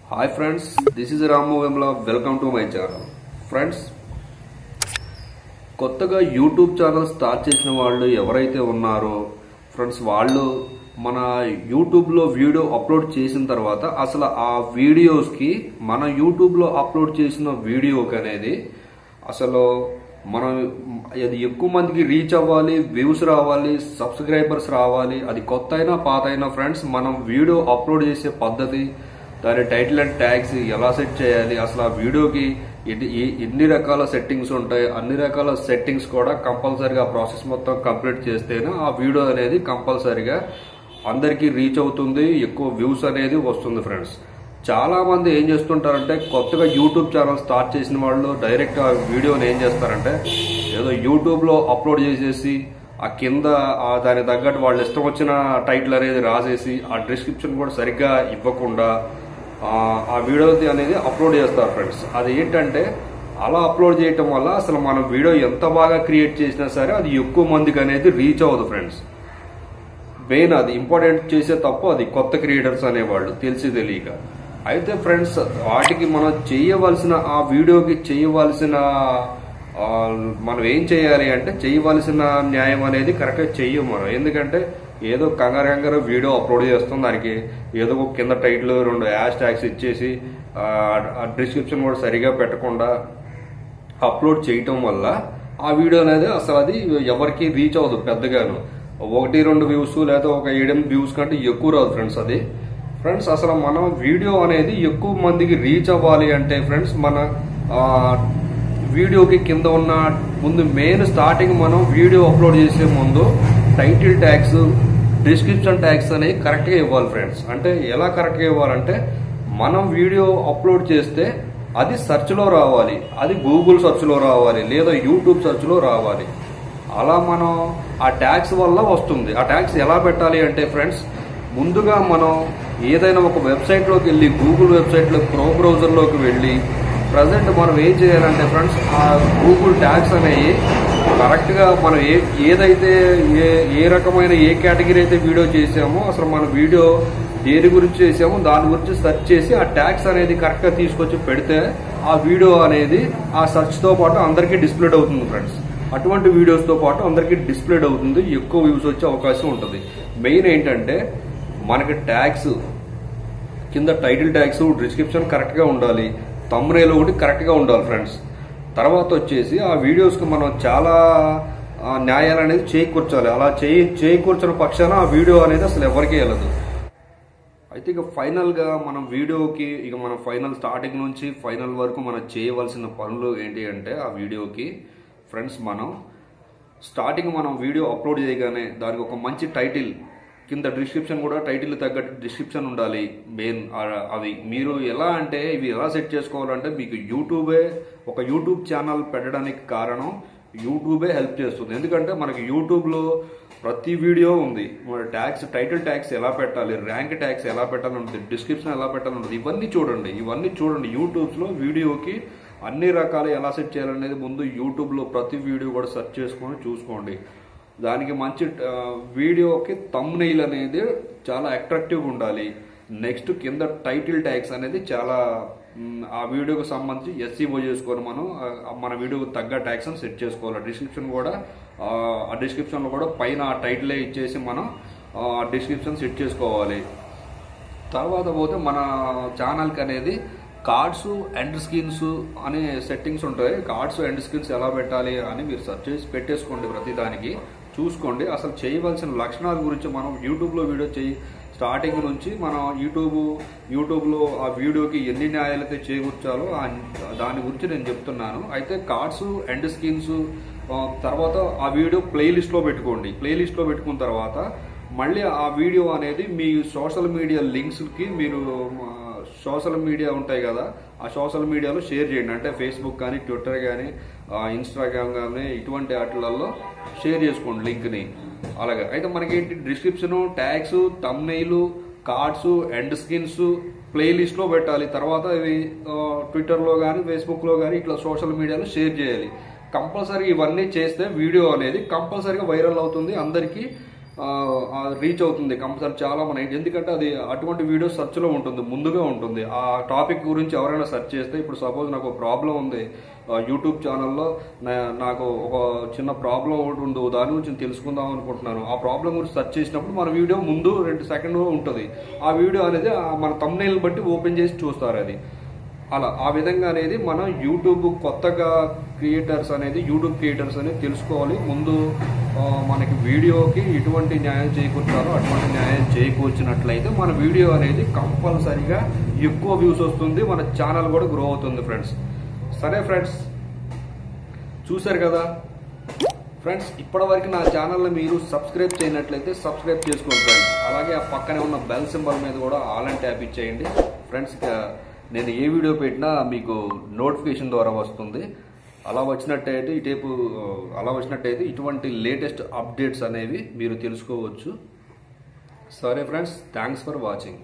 Hi friends, this is Ramu Vemla. Welcome to my channel. Friends, కొత్తగా YouTube channel start చేసిన వాళ్ళు ఎవరైతే ఉన్నారో ఫ్రెండ్స్ వాళ్ళు మన యూట్యూబ్లో వీడియో అప్లోడ్ చేసిన తర్వాత అసలు ఆ వీడియోస్కి మన యూట్యూబ్లో అప్లోడ్ చేసిన వీడియోకి అనేది అసలు మనం అది ఎక్కువ మందికి రీచ్ అవ్వాలి, వ్యూస్ రావాలి, సబ్స్క్రైబర్స్ రావాలి, అది కొత్త అయినా పాత అయినా ఫ్రెండ్స్ మనం వీడియో అప్లోడ్ చేసే పద్ధతి, దాని టైటిల్ అండ్ ట్యాగ్స్ ఎలా సెట్ చేయాలి, అసలు ఆ వీడియోకి ఎన్ని రకాల సెట్టింగ్స్ ఉంటాయి, అన్ని రకాల సెట్టింగ్స్ కూడా కంపల్సరీగా ప్రాసెస్ మొత్తం కంప్లీట్ చేస్తేనే ఆ వీడియో అనేది కంపల్సరీగా అందరికీ రీచ్ అవుతుంది, ఎక్కువ వ్యూస్ అనేది వస్తుంది ఫ్రెండ్స్. చాలా మంది ఏం చేస్తుంటారంటే కొత్తగా యూట్యూబ్ ఛానల్ స్టార్ట్ చేసిన వాళ్ళు డైరెక్ట్ ఆ వీడియోని ఏం చేస్తారంటే ఏదో యూట్యూబ్లో అప్లోడ్ చేసేసి ఆ కింద దాని తగ్గట్టు వాళ్ళు ఇష్టం వచ్చిన టైటిల్ అనేది రాసేసి ఆ డిస్క్రిప్షన్ కూడా సరిగ్గా ఇవ్వకుండా ఆ వీడియో అనేది అప్లోడ్ చేస్తారు ఫ్రెండ్స్. అది ఏంటంటే అలా అప్లోడ్ చేయటం వల్ల అసలు మనం వీడియో ఎంత బాగా క్రియేట్ చేసినా సరే అది ఎక్కువ మందికి అనేది రీచ్ అవ్వదు ఫ్రెండ్స్. మెయిన్ అది ఇంపార్టెంట్ చేసే తప్పు అది కొత్త క్రియేటర్స్ అనేవాళ్ళు తెలిసి తెలియక. అయితే ఫ్రెండ్స్ వాటికి మనం చేయవలసిన ఆ వీడియోకి చేయవలసిన మనం ఏం చేయాలి అంటే చేయవలసిన న్యాయం అనేది కరెక్ట్గా చెయ్యం మనం. ఎందుకంటే ఏదో కంగారు వీడియో అప్లోడ్ చేస్తాం, దానికి ఏదో కింద టైటిల్ 2 హ్యాష్ ట్యాగ్స్ ఇచ్చేసి ఆ డిస్క్రిప్షన్ కూడా సరిగా పెట్టకుండా అప్లోడ్ చేయటం వల్ల ఆ వీడియో అనేది అసలు అది ఎవరికి రీచ్ అవ్వదు పెద్దగాను. 1-2 వ్యూస్ లేదా ఒక 7-8 వ్యూస్ కంటే ఎక్కువ రాదు ఫ్రెండ్స్. అది ఫ్రెండ్స్ అసలు మనం వీడియో అనేది ఎక్కువ మందికి రీచ్ అవ్వాలి అంటే ఫ్రెండ్స్ మన వీడియోకి కింద ఉన్న ముందు మెయిన్ స్టార్టింగ్ మనం వీడియో అప్లోడ్ చేసే ముందు టైటిల్ ట్యాగ్స్, డిస్క్రిప్షన్ ట్యాగ్స్ అనేవి కరెక్ట్గా ఇవ్వాలి ఫ్రెండ్స్. అంటే ఎలా కరెక్ట్గా ఇవ్వాలంటే మనం వీడియో అప్లోడ్ చేస్తే అది సెర్చ్లో రావాలి, అది గూగుల్ సెర్చ్లో రావాలి, లేదా యూట్యూబ్ సెర్చ్లో రావాలి. అలా మనం ఆ ట్యాగ్స్ వల్ల వస్తుంది. ఆ ట్యాగ్స్ ఎలా పెట్టాలి అంటే ఫ్రెండ్స్ ముందుగా మనం ఏదైనా ఒక వెబ్సైట్లోకి వెళ్ళి గూగుల్ వెబ్సైట్లో క్రోమ్ బ్రౌజర్లోకి వెళ్ళి ప్రజెంట్ మనం ఏం చేయాలంటే ఫ్రెండ్స్ ఆ గూగుల్ ట్యాగ్స్ అనేవి కరెక్ట్గా మనం ఏదైతే ఏ రకమైన ఏ కేటగిరీ అయితే వీడియో చేసామో అసలు మన వీడియో దేని గురించి చేసామో దాని గురించి సెర్చ్ చేసి ఆ ట్యాగ్స్ అనేది కరెక్ట్గా తీసుకొచ్చి పెడితే ఆ వీడియో అనేది ఆ సెర్చ్తో పాటు అందరికీ డిస్ప్లేడ్ అవుతుంది ఫ్రెండ్స్. అటువంటి వీడియోస్తో పాటు అందరికీ డిస్ప్లేడ్ అవుతుంది, ఎక్కువ వ్యూస్ వచ్చే అవకాశం ఉంటుంది. మెయిన్ ఏంటంటే మనకి ట్యాగ్స్ కింద టైటిల్ ట్యాగ్స్, డిస్క్రిప్షన్ కరెక్ట్గా ఉండాలి, థంబ్నెయిల్ ఒకటి కరెక్ట్గా ఉండాలి ఫ్రెండ్స్. తర్వాత వచ్చేసి ఆ వీడియోస్కి మనం చాలా న్యాయాలు అనేది చేకూర్చాలి. అలా చేకూర్చిన పక్షాన ఆ వీడియో అనేది అసలు ఎవరికీ వెళ్ళదు. అయితే ఇక ఫైనల్గా మనం వీడియోకి మనం ఫైనల్ స్టార్టింగ్ నుంచి ఫైనల్ వరకు మనం చేయవలసిన పనులు ఏంటి అంటే ఆ వీడియోకి ఫ్రెండ్స్ మనం స్టార్టింగ్ మనం వీడియో అప్లోడ్ చేయగానే దానికి ఒక మంచి టైటిల్, కింద డిస్క్రిప్షన్ కూడా టైటిల్ తగ్గట్టు డిస్క్రిప్షన్ ఉండాలి. మెయిన్ అవి మీరు ఎలా అంటే ఇవి ఎలా సెట్ చేసుకోవాలంటే మీకు ఒక యూట్యూబ్ ఛానల్ పెట్టడానికి కారణం యూట్యూబే హెల్ప్ చేస్తుంది. ఎందుకంటే మనకి యూట్యూబ్లో ప్రతి వీడియో ఉంది, ట్యాగ్స్, టైటిల్ ట్యాగ్స్ ఎలా పెట్టాలి, ర్యాంక్ ట్యాగ్స్ ఎలా పెట్టాలని ఉంటుంది, డిస్క్రిప్షన్ ఎలా పెట్టాలని ఉంటుంది, ఇవన్నీ చూడండి. యూట్యూబ్లో వీడియోకి అన్ని రకాలు ఎలా సెట్ చేయాలనేది ముందు యూట్యూబ్లో ప్రతి వీడియో కూడా సెర్చ్ చేసుకొని చూసుకోండి. దానికి మంచి వీడియోకి థంబ్నెయిల్ అనేది చాలా అట్రాక్టివ్గా ఉండాలి. నెక్స్ట్ కింద టైటిల్ ట్యాగ్స్ అనేది చాలా ఆ వీడియోకి సంబంధించి SEO చేసుకొని మనం మన వీడియోకి తగ్గ ట్యాగ్స్ అని సెట్ చేసుకోవాలి. డిస్క్రిప్షన్ కూడా ఆ డిస్క్రిప్షన్లో కూడా పైన ఆ టైటిలే ఇచ్చేసి మనం డిస్క్రిప్షన్ సెట్ చేసుకోవాలి. తర్వాత పోతే మన ఛానల్కి అనేది కార్డ్స్ అండ్ స్క్రీన్స్ అనే సెట్టింగ్స్ ఉంటాయి. కార్డ్స్ అండ్ స్క్రీన్స్ ఎలా పెట్టాలి అని మీరు సెర్చ్ చేసి పెట్టేసుకోండి, ప్రతి దానికి చూసుకోండి. అసలు చేయవలసిన లక్షణాల గురించి మనం యూట్యూబ్లో వీడియో స్టార్టింగ్ నుంచి మనం యూట్యూబ్లో ఆ వీడియోకి ఎన్ని న్యాయాలైతే చేకూర్చాలో దాని గురించి నేను చెప్తున్నాను. అయితే కార్డ్స్ అండ్ స్క్రీన్స్ తర్వాత ఆ వీడియో ప్లేలిస్ట్లో పెట్టుకోండి. ప్లేలిస్ట్లో పెట్టుకున్న తర్వాత మళ్ళీ ఆ వీడియో అనేది మీ సోషల్ మీడియా లింక్స్కి మీరు సోషల్ మీడియా ఉంటాయి కదా, ఆ సోషల్ మీడియాలో షేర్ చేయండి. అంటే ఫేస్బుక్ కానీ, ట్విట్టర్ కానీ, ఇన్స్టాగ్రామ్ కానీ ఇటువంటి వాటిలలో షేర్ చేసుకోండి లింక్ని. అలాగే అయితే మనకేంటి description, tags, thumbnail, cards and screens ప్లేలిస్ట్లో పెట్టాలి. తర్వాత ఇవి ట్విట్టర్లో కానీ, ఫేస్బుక్లో కానీ ఇట్లా సోషల్ మీడియాలో షేర్ చేయాలి. కంపల్సరీ ఇవన్నీ చేస్తే వీడియో అనేది కంపల్సరీగా వైరల్ అవుతుంది, అందరికీ రీచ్ అవుతుంది కంపల్సరీ చాలా మన, ఎందుకంటే అది అటువంటి వీడియో సెర్చ్ లో ఉంటుంది, ముందుగా ఉంటుంది. ఆ టాపిక్ గురించి ఎవరైనా సెర్చ్ చేస్తే, ఇప్పుడు సపోజ్ నాకు ప్రాబ్లం ఉంది యూట్యూబ్ ఛానల్లో, నాకు ఒక చిన్న ప్రాబ్లం ఒకటి ఉంది, దాని గురించి తెలుసుకుందాం అనుకుంటున్నాను. ఆ ప్రాబ్లం గురించి సెర్చ్ చేసినప్పుడు మన వీడియో ముందు 2 సెకండ్లు ఉంటుంది. ఆ వీడియో అనేది మన థంబ్నెయిల్ బట్టి ఓపెన్ చేసి చూస్తారు అది. అలా ఆ విధంగా అనేది మనం యూట్యూబ్ కొత్తగా యూట్యూబ్ క్రియేటర్స్ అనేది తెలుసుకోవాలి. ముందు మనకి వీడియోకి ఎటువంటి న్యాయం చేకూర్చాలో అటువంటి న్యాయం చేకూర్చినట్లయితే మన వీడియో అనేది కంపల్సరీగా ఎక్కువ వ్యూస్ వస్తుంది, మన ఛానల్ కూడా గ్రో అవుతుంది ఫ్రెండ్స్. సరే ఫ్రెండ్స్, చూసారు కదా ఫ్రెండ్స్, ఇప్పటివరకు నా ఛానల్ని మీరు సబ్స్క్రైబ్ చేయనట్లయితే సబ్స్క్రైబ్ చేసుకోండి ఫ్రెండ్స్. అలాగే ఆ పక్కనే ఉన్న బెల్ సింబల్ మీద కూడా ఆల్ అని ట్యాప్ ఇచ్చేయండి ఫ్రెండ్స్. నేను ఏ వీడియో పెట్టినా మీకు నోటిఫికేషన్ ద్వారా వస్తుంది. అలా వచ్చినట్టయితే ఇటువంటి లేటెస్ట్ అప్డేట్స్ అనేవి మీరు తెలుసుకోవచ్చు. సరే ఫ్రెండ్స్, థ్యాంక్స్ ఫర్ వాచింగ్.